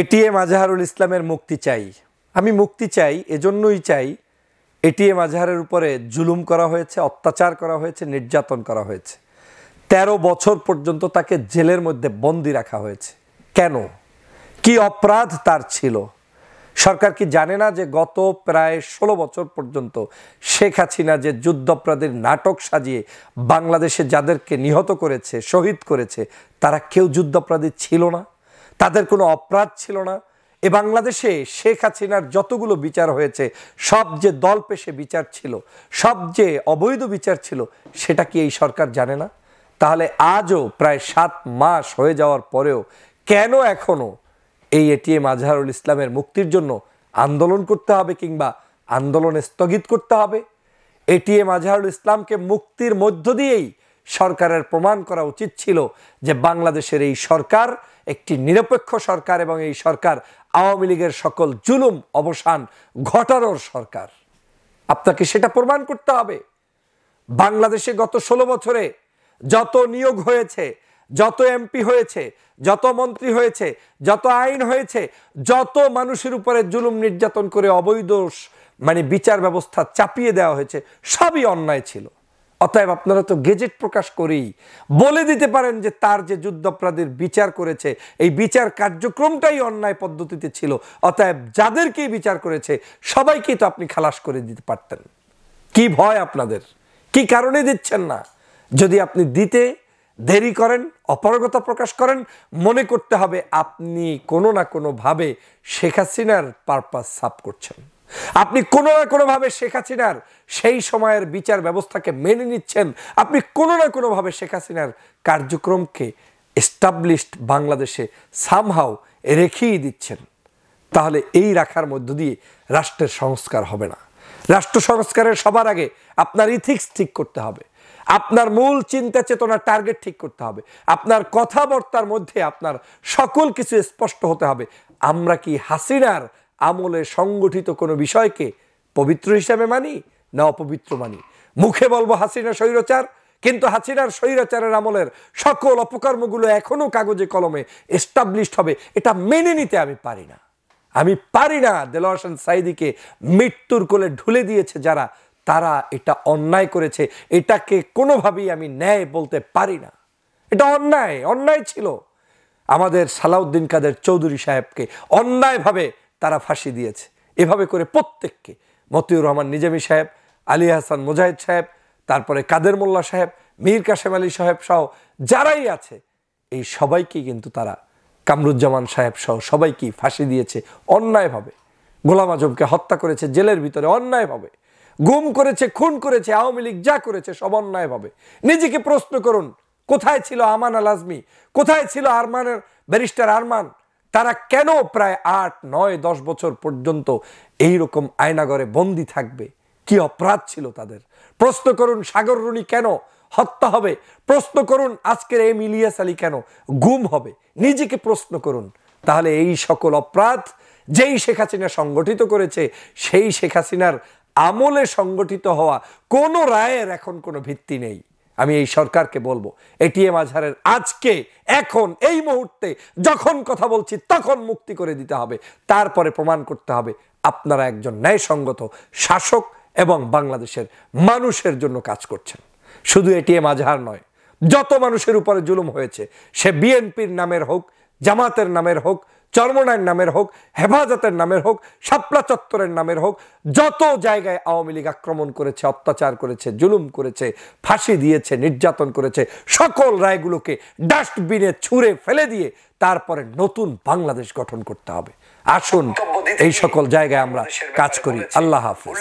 ATM Azharul ইসলামের মুক্তি চাই। আমি মুক্তি চাই, এজন্যই চাই এটিএম আজহারের উপরে জুলুম করা হয়েছে, অত্যাচার করা হয়েছে, নির্যাতন করা হয়েছে। 13 বছর পর্যন্ত তাকে জেলের মধ্যে বন্দি রাখা হয়েছে। কেন? কি অপরাধ তার ছিল? সরকার কি জানে না যে গত প্রায় 16 বছর পর্যন্ত শেখ হাসিনা যে যুদ্ধাপরাধীর নাটক সাজিয়ে বাংলাদেশে যাদেরকে নিহত করেছে, শহীদ করেছে, তারা কেউ যুদ্ধাপরাধী ছিল না, তাদের কোনো অপরাধ ছিল না। এ বাংলাদেশে শেখ হাসিনার যতগুলো বিচার হয়েছে, সব যে দল পেশে বিচার ছিল, সব যে অবৈধ বিচার ছিল, সেটা কি এই সরকার জানে না? তাহলে আজও প্রায় 7 মাস হয়ে যাওয়ার পরেও কেন এখনো এই এটিএম আজহারুল ইসলামের মুক্তির জন্য আন্দোলন করতে হবে কিংবা আন্দোলনে স্থগিত করতে হবে? এটিএম আজহারুল ইসলামকে মুক্তির মধ্য দিয়েই সরকারের প্রমাণ করা উচিত ছিল যে বাংলাদেশের এই সরকার একটি নিরপেক্ষ সরকার এবং এই সরকার আওয়ামী লীগের সকল জুলুম অবসান ঘটানোর সরকার। আপনাকে সেটা প্রমাণ করতে হবে। বাংলাদেশে গত 16 বছরে যত নিয়োগ হয়েছে, যত এমপি হয়েছে, যত মন্ত্রী হয়েছে, যত আইন হয়েছে, যত মানুষের উপরে জুলুম নির্যাতন করে অবৈধ বিচার ব্যবস্থা চাপিয়ে দেওয়া হয়েছে, সবই অন্যায় ছিল। অতএব আপনারা তো গেজেট প্রকাশ করেই বলে দিতে পারেন যে তার যে যুদ্ধাপরাধীর বিচার করেছে, এই বিচার কার্যক্রমটাই অন্যায় পদ্ধতিতে ছিল। অতএব যাদেরকেই বিচার করেছে সবাইকেই তো আপনি খালাস করে দিতে পারতেন। কি ভয় আপনাদের? কি কারণে দিচ্ছেন না? যদি আপনি দিতে দেরি করেন, অপারগতা প্রকাশ করেন, মনে করতে হবে আপনি কোনো না কোনোভাবে শেখ হাসিনার পারপাস সাফ করছেন। আপনি কোনো না কোনোভাবে শেখ হাসিনার সেই সময়ের বিচার ব্যবস্থাকে মেনে নিচ্ছেন। আপনি কোনো না কোনোভাবে শেখ হাসিনার কার্যক্রমকে এস্টাবলিশড বাংলাদেশে সামহাও রেখেই দিচ্ছেন। তাহলে এই রাখার মধ্য দিয়ে রাষ্ট্রের সংস্কার হবে না। রাষ্ট্র সংস্কারের সবার আগে আপনার ইথিক্স ঠিক করতে হবে, আপনার মূল চিন্তা চেতনা টার্গেট ঠিক করতে হবে, আপনার কথাবার্তার মধ্যে আপনার সকল কিছু স্পষ্ট হতে হবে। আমরা কি হাসিনার আমলে সংগঠিত কোনো বিষয়কে পবিত্র হিসাবে মানি না অপবিত্র মানি? মুখে বলবো হাসিনা স্বৈরাচার, কিন্তু হাসিনার স্বৈরাচারের আমলের সকল অপকর্মগুলো এখনো কাগজে কলমে এস্টাবলিশড হবে, এটা মেনে নিতে আমি পারি না। আমি পারি না। দেলোয়ার হোসেন সাঈদীকে মৃত্যুর কোলে ঢুলে দিয়েছে যারা, তারা এটা অন্যায় করেছে, এটাকে কোনোভাবেই আমি ন্যায় বলতে পারি না। এটা অন্যায়, অন্যায় ছিল। আমাদের সালাউদ্দিন কাদের চৌধুরী সাহেবকে অন্যায়ভাবে তারা ফাঁসি দিয়েছে। এভাবে করে প্রত্যেককে, মতিউর রহমান নিজামী সাহেব, আলী হাসান মুজাহিদ সাহেব, তারপরে কাদের মোল্লা সাহেব, মীর কাসেম আলী সাহেব সহ যারাই আছে, এই সবাইকে কিন্তু তারা, কামরুজ্জামান সাহেব সহ সবাইকেই ফাঁসি দিয়েছে অন্যায়ভাবে। গোলাম আজমকে হত্যা করেছে জেলের ভিতরে অন্যায়ভাবে, গুম করেছে, খুন করেছে, আওয়ামী লীগ যা করেছে সব অন্যায়ভাবে। নিজেকে প্রশ্ন করুন, কোথায় ছিল আমান আল আজমি, কোথায় ছিল আরমানের ব্যারিস্টার আরমান? তারা কেন প্রায় 8, 9, 10 বছর পর্যন্ত এইরকম আয়নাগরে বন্দি থাকবে? কি অপরাধ ছিল তাদের? প্রশ্ন করুন সাগর রুনি কেন হত্যা হবে? প্রশ্ন করুন আজকের এম ইলিয়াস আলী কেন গুম হবে? নিজেকে প্রশ্ন করুন। তাহলে এই সকল অপরাধ যেই শেখ হাসিনা সংগঠিত করেছে, সেই শেখ হাসিনার আমলে সংগঠিত হওয়া কোনো রায়ের এখন কোনো ভিত্তি নেই। আমি এই সরকারকে বলবো, এটিএম আজহারের আজকে, এখন, এই মুহূর্তে যখন কথা বলছি তখন মুক্তি করে দিতে হবে। তারপরে প্রমাণ করতে হবে আপনারা একজন ন্যায়সঙ্গত শাসক এবং বাংলাদেশের মানুষের জন্য কাজ করছেন। শুধু এটিএম আজহার নয়, যত মানুষের উপরে জুলুম হয়েছে, সে বিএনপির নামের হোক, জামাতের নামের হোক, চরমনায়ের নামের হোক, হেফাজতের নামের হোক, শাপলা চত্বরের নামের হোক, যত জায়গায় আওয়ামী লীগ আক্রমণ করেছে, অত্যাচার করেছে, জুলুম করেছে, ফাঁসি দিয়েছে, নির্যাতন করেছে, সকল রায়গুলোকে ডাস্টবিনে ছুঁড়ে ফেলে দিয়ে তারপরে নতুন বাংলাদেশ গঠন করতে হবে। আসুন এই সকল জায়গায় আমরা কাজ করি। আল্লাহ হাফেজ।